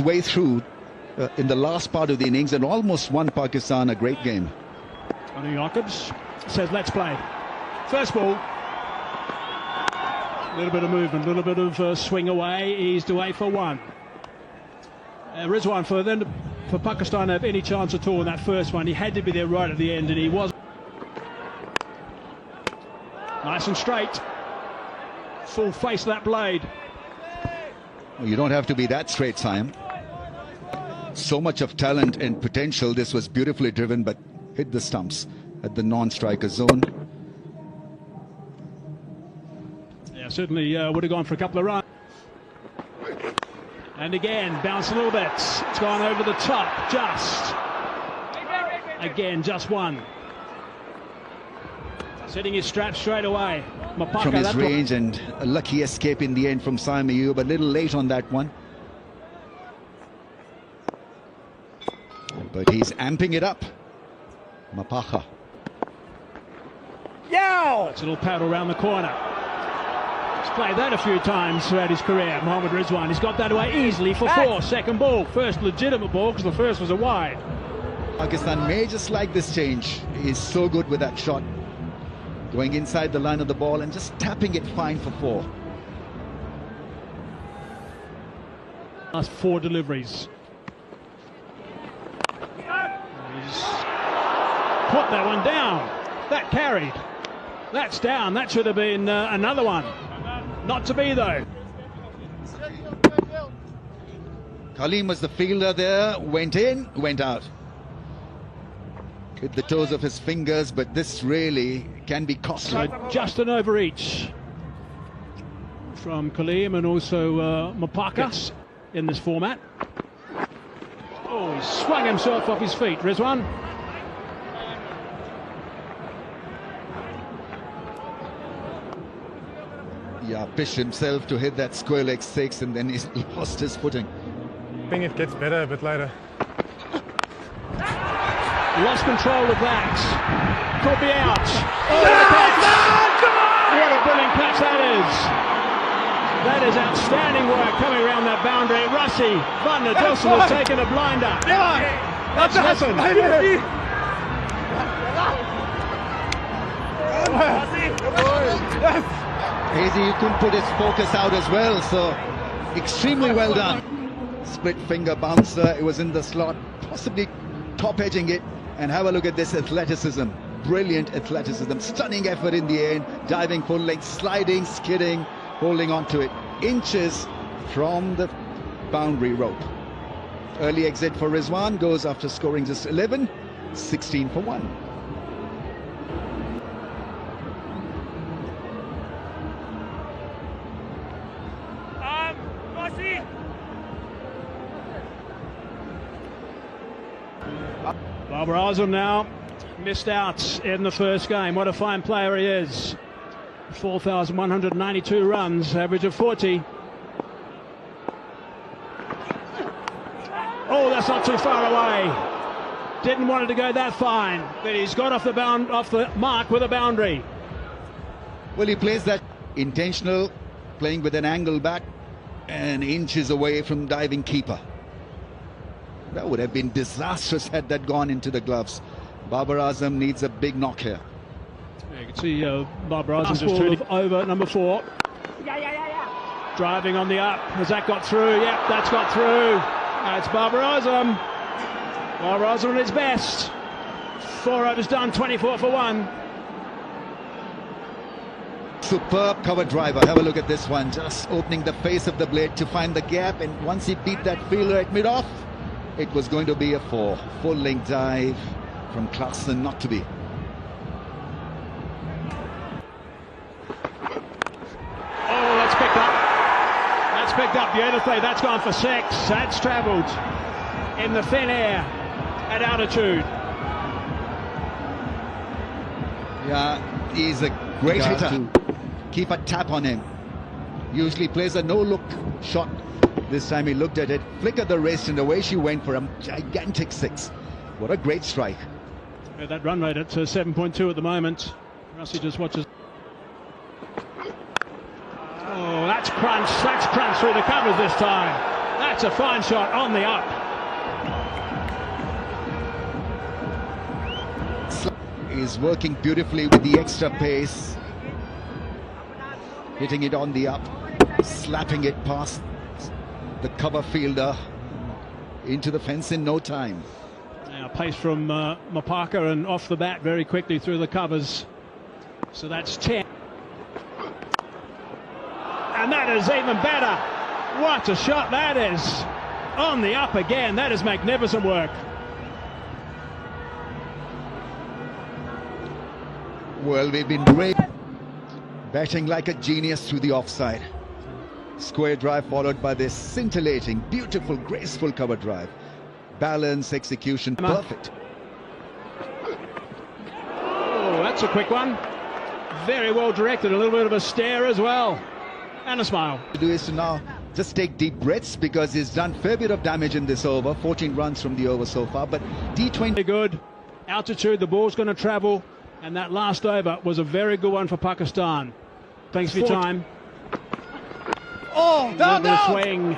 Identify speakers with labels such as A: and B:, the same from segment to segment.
A: way through in the last part of the innings and almost won Pakistan a great game.
B: Johnny Jacobs says let's play. First ball. A little bit of movement, a little bit of swing away, eased away for one. Rizwan for Pakistan to have any chance at all in that first one. He had to be there right at the end and he was. Nice and straight. Full face of that blade.
A: Well, you don't have to be that straight, Siam. So much of talent and potential. This was beautifully driven but hit the stumps at the non-striker zone.
B: Yeah, certainly would have gone for a couple of runs. And again, bounce a little bit. It's gone over the top, just. Again, just one. Setting his strap straight away. Mapaka,
A: from his range, and a lucky escape in the end from Siam Ayub. A little late on that one. But he's amping it up. Mapaka.
B: Yeah! That's a little paddle around the corner. He's played that a few times throughout his career, Mohammad Rizwan. He's got that away easily for four. Second ball. First legitimate ball, because the first was a wide.
A: Pakistan may just like this change. He's so good with that shot. Going inside the line of the ball and just tapping it fine for four.
B: Last four deliveries. He's put that one down. That carried. That's down. That should have been another one. Not to be, though.
A: Kaleem was the fielder there. Went in, went out. Hit the toes of his fingers, but this really can be costly.
B: Just an overreach from Kaleem and also Mapaka in this format. Oh, he swung himself off his feet, Rizwan.
A: Yeah, Pish himself to hit that square leg six, and then he lost his footing.
C: I think it gets better a bit later.
B: Lost control of that. Could be out. Oh, what a brilliant catch that is. That is outstanding work coming around that boundary. Rassie van der Dussen has taken a blinder. That's happened.
A: Hazy couldn't put his focus out as well, so extremely well done. Split finger bouncer, it was in the slot, possibly top edging it. And have a look at this athleticism. Brilliant athleticism. Stunning effort in the end. Diving full length, sliding, skidding, holding on to it. Inches from the boundary rope. Early exit for Rizwan goes after scoring just 11. 16 for 1.
B: Babar Azam now missed out in the first game. What a fine player he is. 4,192 runs, average of 40. Oh, that's not too far away. Didn't want it to go that fine, but he's got off the mark with a boundary.
A: Well, he plays that intentional, playing with an angle back and inches away from diving keeper. That would have been disastrous had that gone into the gloves. Babar Azam needs a big knock here.
B: Yeah, you can see Babar Azam just turning over number 4. Driving on the up. Has that got through? Yep, that's got through. It's Babar Azam. Babar Azam at his best. 4 overs done, 24 for 1.
A: Superb cover driver. Have a look at this one. Just opening the face of the blade to find the gap. And once he beat that fielder at mid-off, it was going to be a 4. Full length dive from Clarkson, not to be.
B: Oh, that's picked up. That's picked up beautifully. That's gone for 6. That's travelled in the thin air at altitude.
A: Yeah, he's a great hitter. To keep a tap on him. Usually plays a no-look shot. This time he looked at it, flickered the wrist, and away she went for a gigantic 6. What a great strike.
B: Yeah, that run rate at 7.2 at the moment. Rassie just watches. Oh, that's crunch through the covers this time. That's a fine shot on the up.
A: Is working beautifully with the extra pace, hitting it on the up, slapping it past the cover fielder into the fence in no time.
B: Now pace from Mapaka, and off the bat very quickly through the covers. So that's 10. And that is even better. What a shot that is. On the up again. That is magnificent work.
A: Well, we've been great. Batting like a genius through the offside. Square drive followed by this scintillating, beautiful, graceful cover drive. Balance, execution, perfect.
B: Oh, that's a quick one. Very well directed. A little bit of a stare as well. And a smile.
A: To do is to now just take deep breaths, because he's done a fair bit of damage in this over. 14 runs from the over so far, but T20...
B: Very good. Altitude, the ball's going to travel. And that last over was a very good one for Pakistan. Thanks for your time.
A: Oh, down,
B: down. Swing.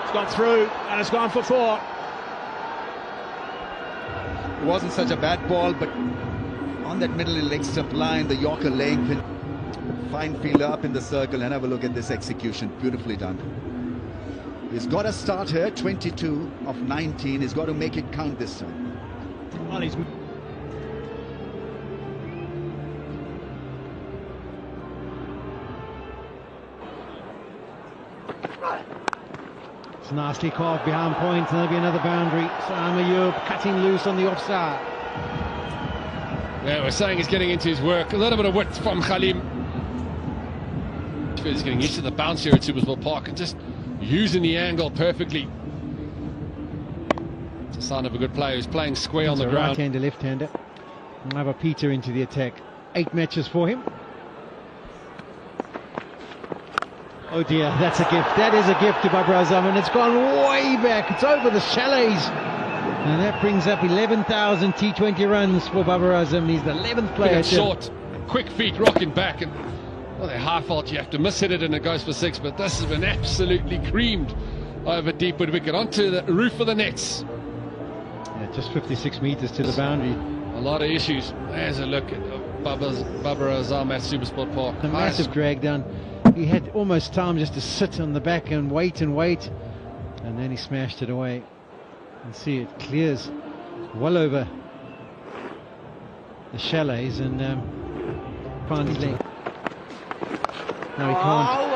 B: It's gone through, and it's gone for 4.
A: It wasn't such a bad ball, but on that middle leg stump line, the Yorker laying pin. Fine fielder up in the circle, and have a look at this execution. Beautifully done. He's got to start here, 22 of 19. He's got to make it count this time.
B: Well, he's...
D: It's nicely carved behind point, and there'll be another boundary. Saam Ayub cutting loose on the offside.
E: Yeah, we're saying he's getting into his work. A little bit of width from Khalim. He's getting used to the bounce here at Supersport Park and just using the angle perfectly. It's a sign of a good player who's playing square on the ground.
D: Right-hander, left-hander. Peter into the attack. 8 matches for him. Oh dear, that's a gift. That is a gift to Babar Azam, and it's gone way back. It's over the chalets. And that brings up 11,000 T20 runs for Babar Azam. He's the 11th player.
E: Short, quick feet rocking back, and well, they're high fault. You have to miss hit it and it goes for 6, but this has been absolutely creamed over deepwood wicket onto the roof of the nets.
D: Yeah, just 56 metres to the boundary.
E: A lot of issues. There's a look at Babar Azam at Supersport Park.
D: A massive drag down. He had almost time just to sit on the back and wait, and then he smashed it away. And see, it clears well over the chalets, and find his leg. No, he can't.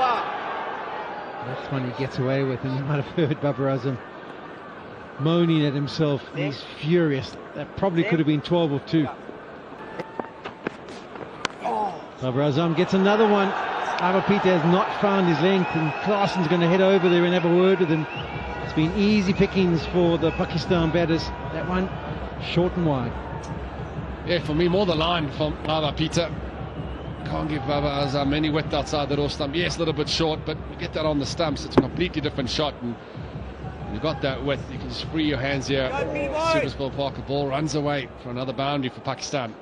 D: That's one he gets away with, and you might have heard Babar Azam moaning at himself. He's furious. That probably could have been 12 or 2. Babar Azam gets another one. Peter has not found his length, and Claessen's going to head over there and have a word with him. It's been easy pickings for the Pakistan batters. That one short and wide.
E: Yeah, for me, more the line from Peter. Can't give Babar Azam any width outside the door stump. Yes, a little bit short, but you get that on the stumps, it's a completely different shot. And you've got that width, you can just free your hands here. Supersport Park, the ball runs away for another boundary for Pakistan.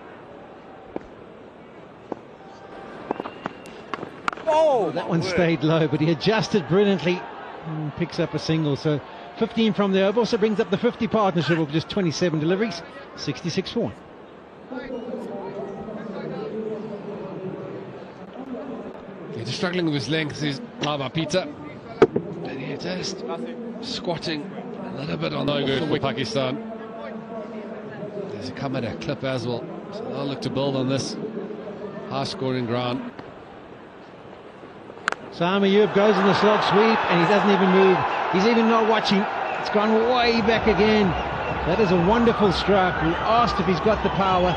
D: Oh, that one stayed low, but he adjusted brilliantly and picks up a single. So 15 from there. Also brings up the 50 partnership of just 27 deliveries, 66 for 1.
E: Yeah, just struggling with his length is Peter. And yeah, just squatting a little bit on no good for Pakistan. There's a come at a clip as well. So they'll look to build on this high scoring ground.
D: Saam Ayub goes in the slog sweep, and he doesn't even move. He's even not watching. It's gone way back again. That is a wonderful strike. We asked if he's got the power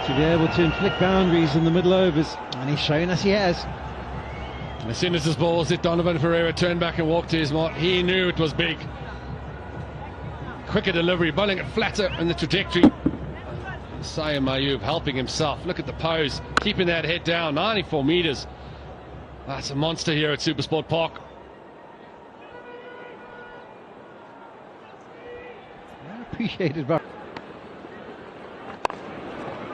D: to be able to inflict boundaries in the middle overs, and he's showing us he has.
E: And as soon as this ball hit, Donovan Ferreira turned back and walked to his mark. He knew it was big. Quicker delivery, bowling it flatter in the trajectory. Saam Ayub helping himself. Look at the pose, keeping that head down, 94 metres. That's a monster here at Supersport Park.
D: Appreciated, but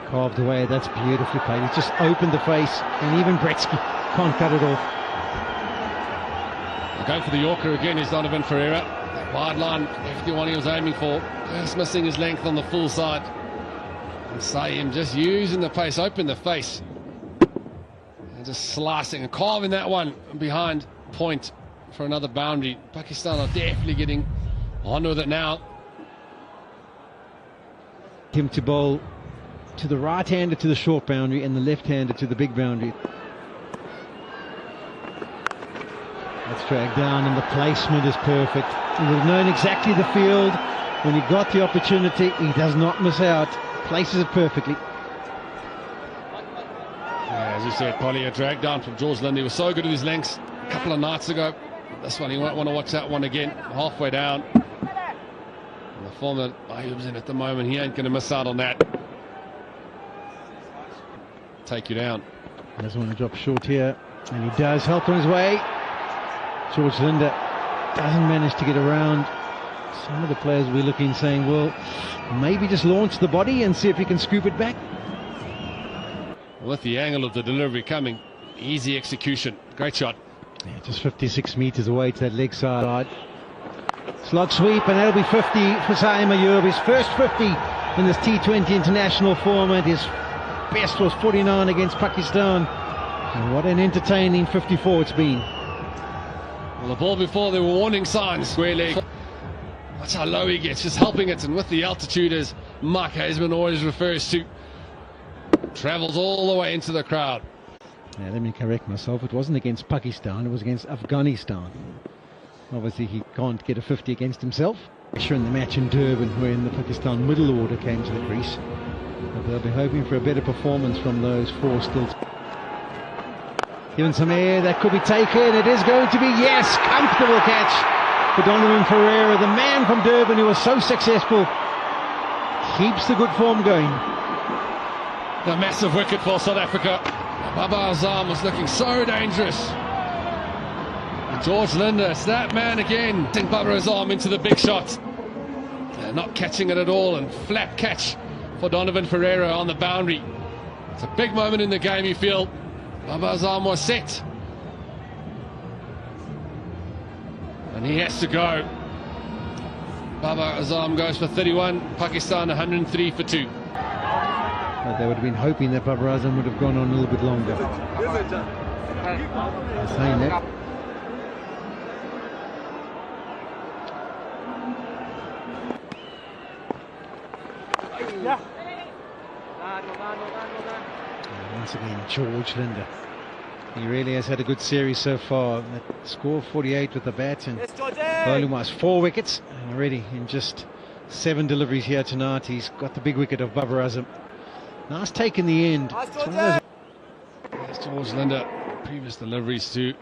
D: carved away. That's beautifully played. He's just opened the face, and even Gretzky can't cut it off.
E: Going for the Yorker again is Donovan Ferreira. Wide line, definitely one he was aiming for. Just missing his length on the full side. And Saim just using the pace, open the face. And just slicing and carving that one behind point for another boundary. Pakistan are definitely getting on with it now.
D: Him to bowl to the right-hander to the short boundary and the left-hander to the big boundary. That's dragged down and the placement is perfect. He would have known exactly the field when he got the opportunity. He does not miss out. Places it perfectly.
E: Yeah, as you said, Polly, a drag down from George Linde. He was so good at his lengths a couple of nights ago. This one, you won't want to watch that one again. Halfway down. And the form that Ayub's in at the moment, he ain't going to miss out on that. Take you down.
D: He doesn't want to drop short here, and he does. Help on his way. George Linde doesn't manage to get around. Some of the players will be looking, saying, well, maybe just launch the body and see if he can scoop it back.
E: With the angle of the delivery coming, easy execution. Great shot.
D: Yeah, just 56 metres away to that leg side. Slot sweep, and that'll be 50 for Saim Ayub. His first 50 in this T20 international format. His best was 49 against Pakistan. And what an entertaining 54 it's been.
E: Well, the ball before, there were warning signs. Square leg. That's how low he gets, just helping it. And with the altitude, as Mark Haseman always refers to, travels all the way into the crowd.
D: Yeah, let me correct myself. It wasn't against Pakistan, it was against Afghanistan. Obviously, he can't get a 50 against himself. Pressure in the match in Durban, when the Pakistan middle order came to the crease. But they'll be hoping for a better performance from those four still. Given some air, that could be taken. It is going to be, yes, comfortable catch for Donovan Ferreira, the man from Durban who was so successful. Keeps the good form going.
E: The massive wicket for South Africa. Babar Azam was looking so dangerous. And George Linde, it's that man again. Babar Azam into the big shot. Not catching it at all, and flat catch for Donovan Ferreira on the boundary. It's a big moment in the game, you feel. Babar Azam was set. And he has to go. Babar Azam goes for 31, Pakistan 103 for 2.
D: But they would have been hoping that Babar Azam would have gone on a little bit longer. Saying that. And once again, George Linde. He really has had a good series so far. That score 48 with the bat, and bowling wise 4 wickets, and already in just 7 deliveries here tonight, he's got the big wicket of Babar Azam. Nice take in the end.
E: There's George Linde. Previous deliveries to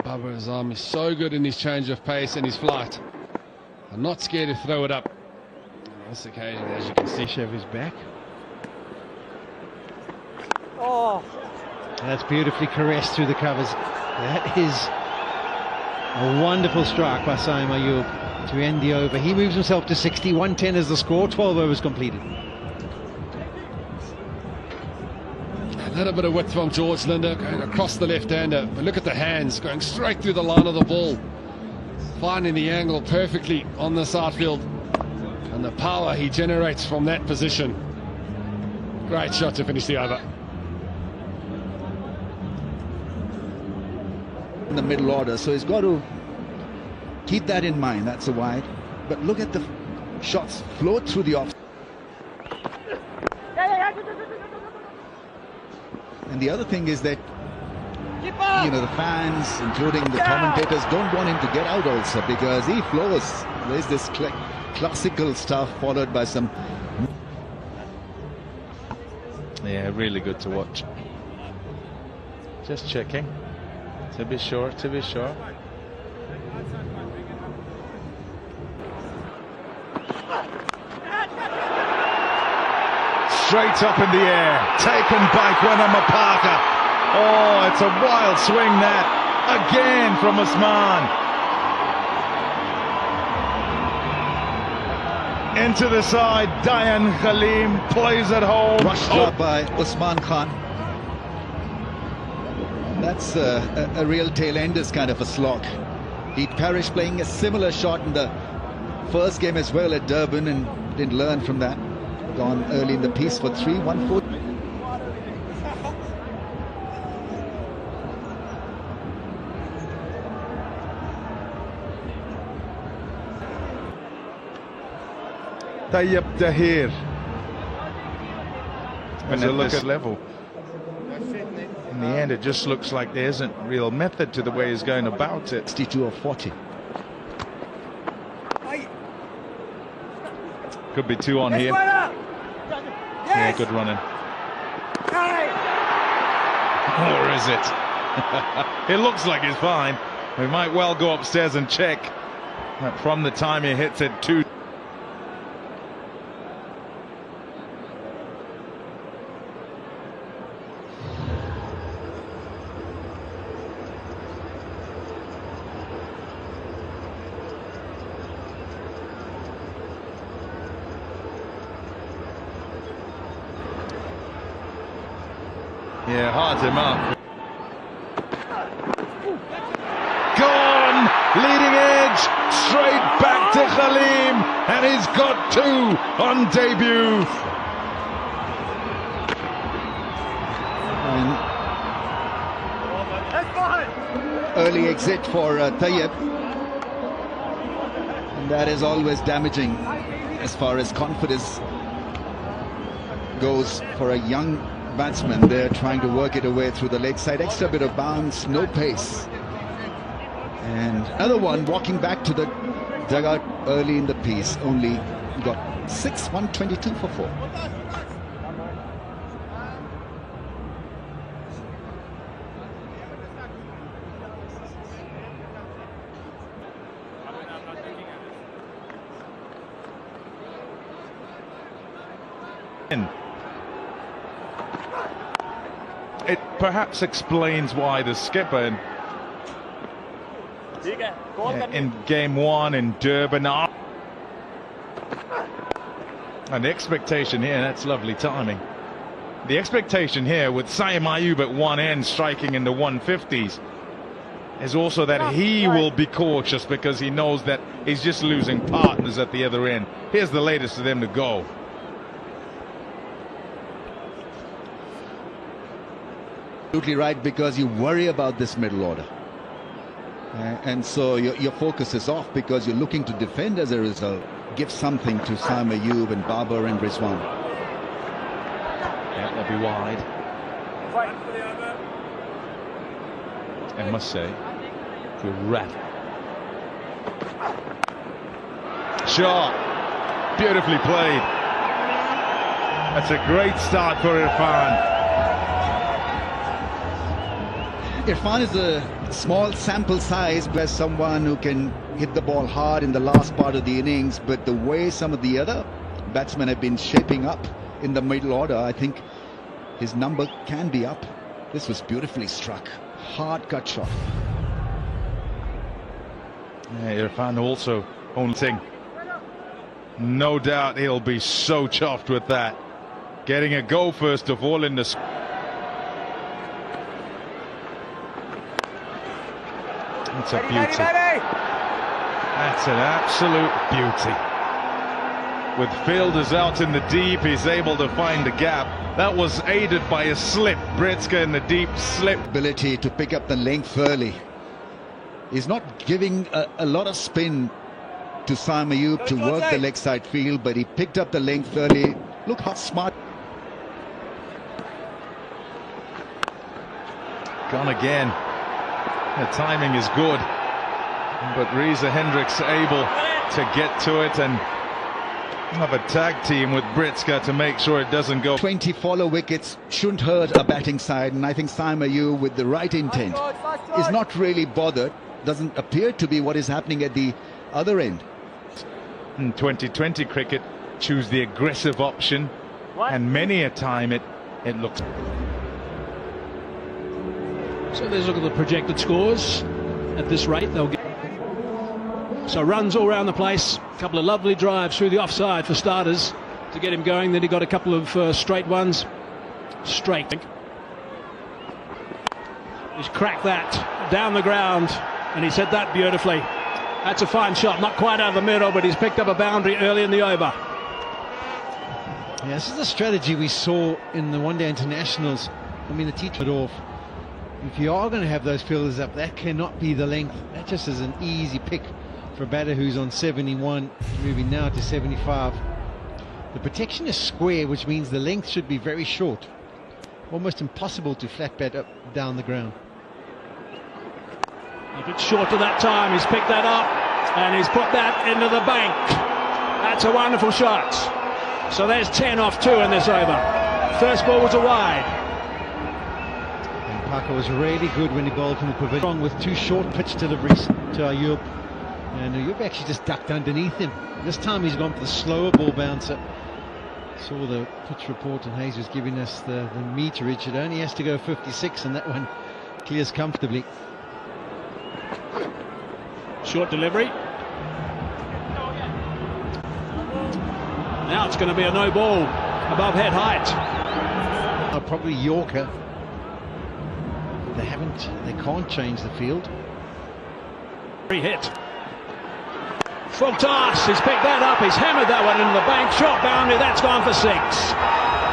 E: Babar Azam. He's so good in his change of pace and his flight. I'm not scared to throw it up. On this occasion, as you can see,
D: Shev is back. Oh, that's beautifully caressed through the covers. That is a wonderful strike by Saim Ayub to end the over. He moves himself to 60. 110 is the score. 12 overs completed.
E: A little bit of width from George Linde going across the left-hander, but look at the hands going straight through the line of the ball, finding the angle perfectly on this outfield, and the power he generates from that position. Great shot to finish the over.
A: In the middle order, so he's got to keep that in mind. That's a wide, but look at the shots float through the off. And the other thing is that, you know, the fans, including the commentators, don't want him to get out also, because he flows. There's this classical stuff followed by some...
F: Yeah, really good to watch. Just checking. To be sure, to be sure.
G: Straight up in the air, taken by Gwenama Parker. Oh, it's a wild swing that, again from Usman. Into the side, Dayan Khalim plays it home.
A: Rush job by Usman Khan. That's a real tail-enders kind of a slog. Beat Parrish playing a similar shot in the first game as well at Durban and didn't learn from that. Gone early in the piece for 3, 1-4.
G: Tayyip Tahir. When you look at level, in the end it just looks like there isn't real method to the way he's going about it.
A: 62 or 40.
G: Could be 2 on here. Yeah, good running. Or is it? It looks like he's fine. We might well go upstairs and check. But from the time he hits it, 2. Yeah, hard to mark. Gone! Leading edge, straight back to Khalim, and he's got 2 on debut.
A: Early exit for Tayyip. And that is always damaging as far as confidence goes for a young batsman. They're trying to work it away through the leg side. Extra bit of bounce, no pace. And another one walking back to the dugout early in the piece. Only got 6, 122 for 4.
G: It perhaps explains why the skipper in game 1 in Durban, and the expectation here, that's lovely timing. The expectation here with Saim Ayub at one end striking in the 150s is also that he will be cautious because he knows that he's just losing partners at the other end. Here's the latest for them to go.
A: Absolutely right, because you worry about this middle order. And so your focus is off because you're looking to defend as a result. Give something to Saim Ayub and Babar and Rizwan.
G: Yeah, they'll be wide. I must say, good wrap. Shot. Beautifully played. That's a great start for Irfan.
A: Irfan is a small sample size, but someone who can hit the ball hard in the last part of the innings. But the way some of the other batsmen have been shaping up in the middle order, I think his number can be up. This was beautifully struck. Hard cut shot.
G: Yeah, Irfan also only thing. No doubt he'll be so chuffed with that. Getting a go first of all in the... That's a beauty. That's an absolute beauty. With fielders out in the deep, he's able to find the gap. That was aided by a slip. Britska in the deep slip.
A: Ability to pick up the length early. He's not giving a lot of spin to Saim Ayub to work the leg side field, but he picked up the length early. Look how smart.
G: Gone again. The timing is good, but Reza Hendricks able to get to it and have a tag team with Britska to make sure it doesn't go.
A: 20 follow wickets shouldn't hurt a batting side, and I think Saim Ayub, with the right intent, is not really bothered. Doesn't appear to be what is happening at the other end.
G: In 2020 cricket, choose the aggressive option, and many a time it looks.
B: So let's look at the projected scores. At this rate, they'll get... So runs all around the place. A couple of lovely drives through the offside for starters to get him going. Then he got a couple of straight ones. Straight. He's cracked that down the ground. And he said that beautifully. That's a fine shot, not quite out of the middle, but he's picked up a boundary early in the over.
D: Yeah, this is the strategy we saw in the one-day internationals. I mean, the teacher it off. If you are going to have those fielders up, that cannot be the length. That just is an easy pick for a batter who's on 71, moving now to 75. The protection is square, which means the length should be very short. Almost impossible to flat bat up down the ground.
B: A bit short to that time. He's picked that up and he's put that into the bank. That's a wonderful shot. So there's 10 off 2 in this over. First ball was a wide.
D: And Parker was really good when he bowled from the provision. Wrong with 2 short pitch deliveries to Ayub. And Ayub actually just ducked underneath him. This time he's gone for the slower ball bouncer. Saw the pitch report and Hayes was giving us the meterage. It only has to go 56 and that one clears comfortably.
B: Short delivery. Now it's going to be a no ball above head height.
D: Probably Yorker. They can't change the field.
B: Free hit. Full toss. He's picked that up. He's hammered that one into the bank. Short boundary. That's gone for 6.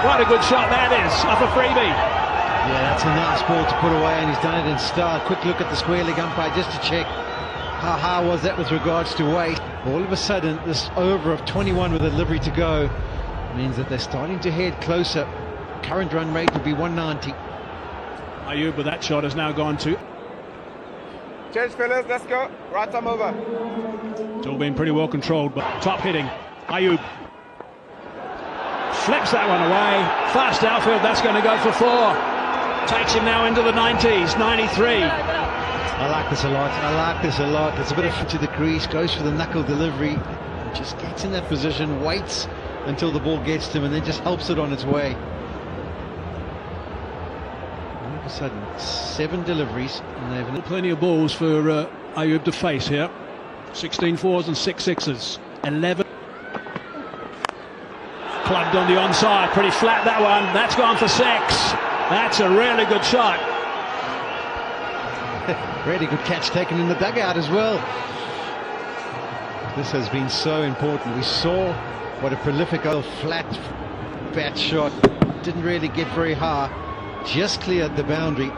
B: What a good shot that is. Off a freebie.
D: Yeah, that's a nice ball to put away, and he's done it in style. Quick look at the square leg umpire just to check how high was that with regards to weight. All of a sudden, this over of 21 with a delivery to go means that they're starting to head closer. Current run rate would be 190.
B: Ayub with that shot has now gone to.
H: Change fellas, let's go. Right time over.
B: It's all been pretty well controlled, but top hitting. Ayub flips that one away. Fast outfield, that's going to go for 4. Takes him now into the 90s, 93.
D: I like this a lot. There's a bit of to the crease, goes for the knuckle delivery, just gets in that position, waits until the ball gets to him, and then just helps it on its way. All of a sudden, 7 deliveries, and they've
B: Plenty of balls for Ayub to face here. 16 4s and 6 6s. 11. Plugged on the onside, pretty flat that one. That's gone for 6. That's a really good shot.
D: Really good catch taken in the dugout as well. This has been so important. We saw what a prolific old flat bat shot. Didn't really get very high. Just cleared the boundary.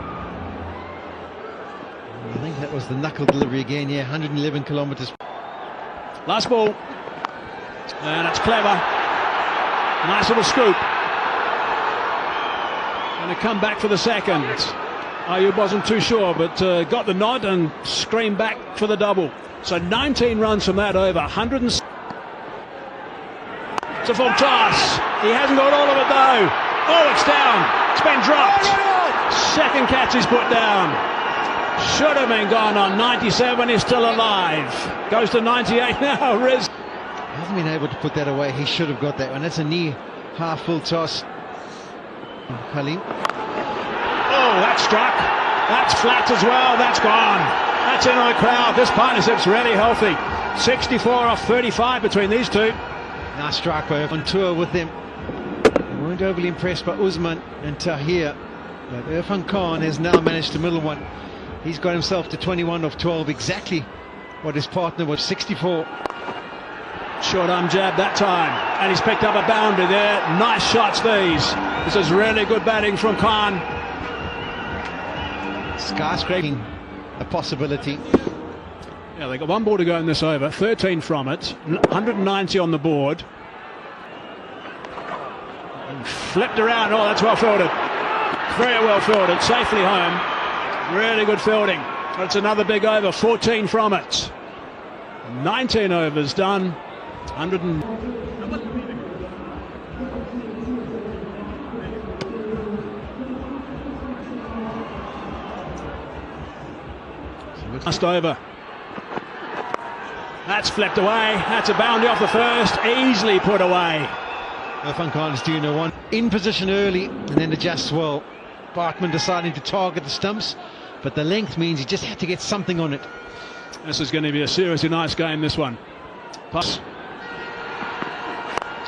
D: I think that was the knuckle delivery again. Yeah, 111 kilometers.
B: Last ball. And it's clever. Nice little scoop. Going to come back for the second. Ayub wasn't too sure, but got the nod and screamed back for the double. So 19 runs from that over. 100. It's a full toss. He hasn't got all of it though. Oh, it's down. It's been dropped. Second catch is put down. Should have been gone on 97. He's still alive. Goes to 98 now. Riz
D: hasn't been able to put that away. He should have got that one. That's a knee half full toss. Halim.
B: Oh, that's struck. That's flat as well. That's gone. That's in on the crowd. This partnership's really healthy. 64 off 35 between these two.
D: Nice strike by on tour with them. They weren't overly impressed by Usman and Tahir, but Irfan Khan has now managed to middle one. He's got himself to 21 off 12, exactly what his partner was. 64.
B: Short arm jab that time, and he's picked up a boundary there. Nice shots these. This is really good batting from Khan.
D: Skyscraping a possibility.
B: Yeah, they got 1 ball to go in this over, 13 from it, 190 on the board. And flipped around. Oh, that's well fielded. Very well fielded, safely home. Really good fielding. That's another big over, 14 from it. 19 overs done. 100 and... Last over. That's flipped away. That's a boundary off the first. Easily put away.
D: Irfan Khan is doing a one in position early and then adjusts well. Bartman deciding to target the stumps, but the length means he just had to get something on it.
B: This is going to be a seriously nice game, this one. Pass.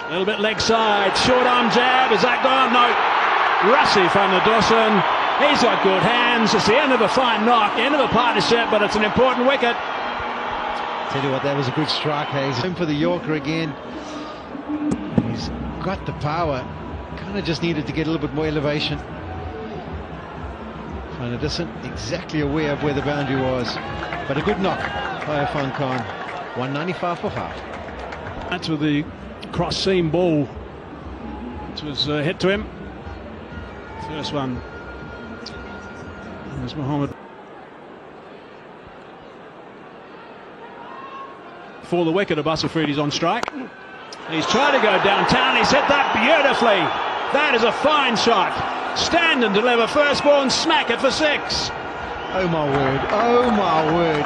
B: A little bit leg side. Short arm jab. Is that gone? No. Rassie van der Dossen He's got good hands. It's the end of a fine knock, end of a partnership, but it's an important wicket.
D: Tell you what, that was a good strike, Hayes. Home for the Yorker again. He's got the power. Kind of just needed to get a little bit more elevation. Fana isn't exactly aware of where the boundary was, but a good knock by Irfan Khan. 195 for half.
B: That's with the cross seam ball. It was hit to him. First one. There's Mohammed. For the wicket, Abbas Afridi's on strike. He's trying to go downtown. He's hit that beautifully. That is a fine shot. Stand and deliver. First ball and smack it for 6.
D: Oh my word. Oh my word.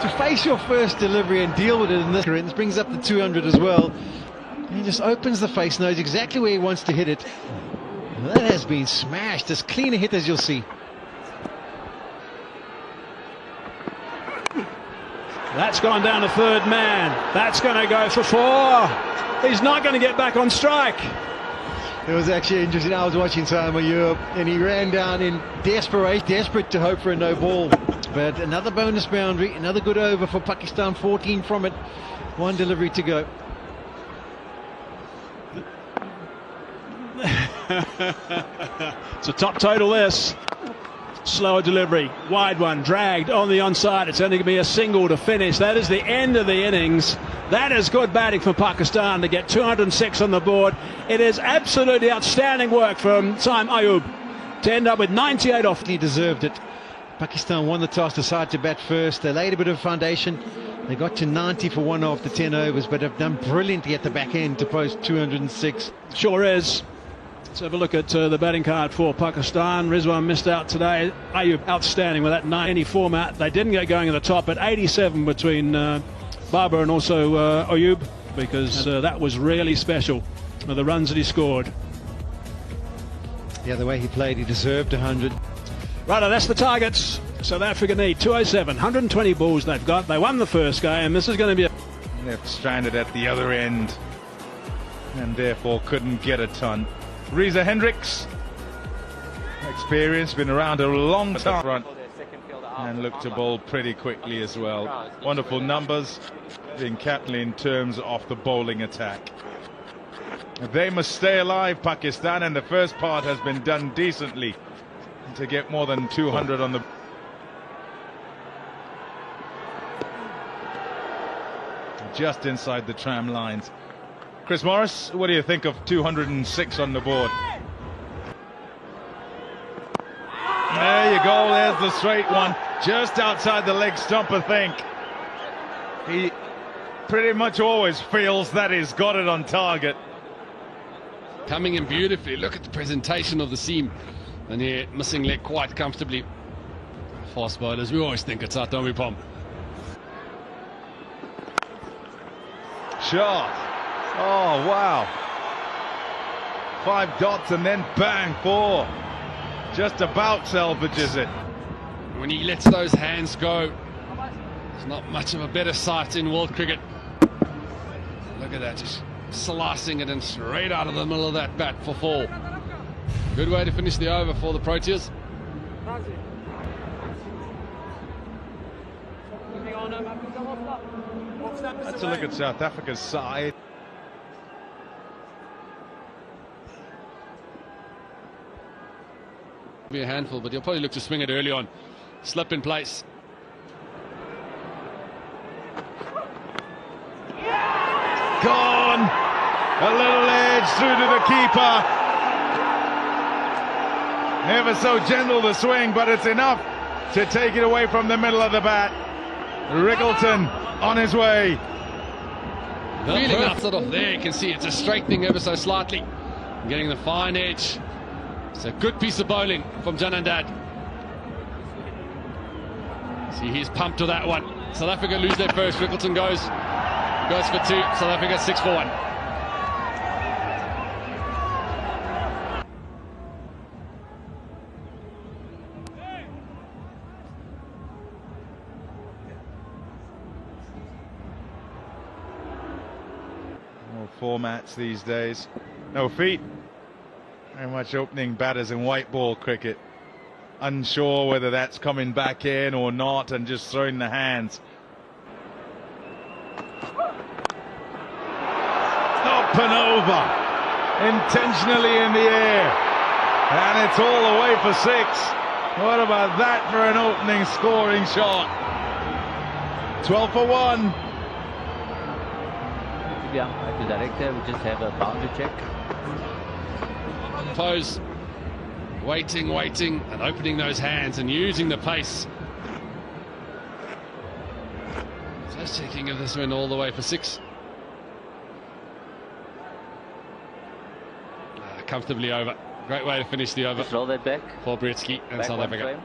D: To face your first delivery and deal with it in this current brings up the 200 as well. And he just opens the face, knows exactly where he wants to hit it. And that has been smashed. As clean a hit as you'll see.
B: That's gone down to third man. That's going to go for 4. He's not going to get back on strike.
D: It was actually interesting. I was watching Saim Ayub and he ran down in desperate to hope for a no ball. But another bonus boundary, another good over for Pakistan, 14 from it. 1 delivery to go.
B: It's a top total, this. Slower delivery, wide one, dragged on the onside. It's only going to be a single to finish. That is the end of the innings. That is good batting for Pakistan to get 206 on the board. It is absolutely outstanding work from Saim Ayub to end up with 98 off.
D: He deserved it. Pakistan won the toss, decided to bat first. They laid a bit of foundation. They got to 90 for 1 after 10 overs, but have done brilliantly at the back end to post 206.
B: Sure is. Let's have a look at the batting card for Pakistan. Rizwan missed out today. Ayub outstanding with that 90 format. They didn't get going at the top, but 87 between Babar and also Ayub, because that was really special, the runs that he scored.
D: Yeah, the way he played, he deserved 100.
B: Right, that's the targets. South Africa need 207, 120 balls they've got. They won the first game. This is going to be
G: Left stranded at the other end and therefore couldn't get a ton. Reza Hendricks, experience, been around a long time front, and looked to bowl pretty quickly as well. Wonderful numbers, being captain in terms of the bowling attack. They must stay alive, Pakistan, and the first part has been done decently to get more than 200 on the... Just inside the tram lines. Chris Morris, what do you think of 206 on the board? There you go, there's the straight one, just outside the leg stump, I think. He pretty much always feels that he's got it on target.
E: Coming in beautifully. Look at the presentation of the seam. And here, missing leg quite comfortably. Fast bowlers, we always think it's out, don't we, Pom?
G: Shot. Oh, wow. 5 dots and then bang, 4. Just about salvages it.
E: When he lets those hands go, there's not much of a better sight in world cricket. Look at that, just slicing it in straight out of the middle of that bat for 4. Good way to finish the over for the Proteas.
G: Let's look at South Africa's side.
E: Be a handful, but he'll probably look to swing it early on. Slip in place.
G: Gone. A little edge through to the keeper. Never so gentle the swing, but it's enough to take it away from the middle of the bat. Riggleton on his way.
E: Feeling up sort of there, you can see it's just straightening ever so slightly. Getting the fine edge. It's a good piece of bowling from Janandad. See, he's pumped to that one. South Africa lose their first. Riggleton goes for 2. South Africa 6 for 1.
G: More formats these days. No feet. Very much opening batters in white ball cricket. unsure whether that's coming back in or not, and just throwing the hands. Up and over, intentionally in the air, and it's all the way for 6. What about that for an opening scoring shot? 12 for 1.
I: Like the director, we just have a boundary check.
E: Pose, waiting, and opening those hands and using the pace. Just checking if this went all the way for 6. Comfortably over. Great way to finish the over.
I: Just roll that back.
E: For Britsky and
I: Back
E: South
I: one
E: Africa.
I: frame.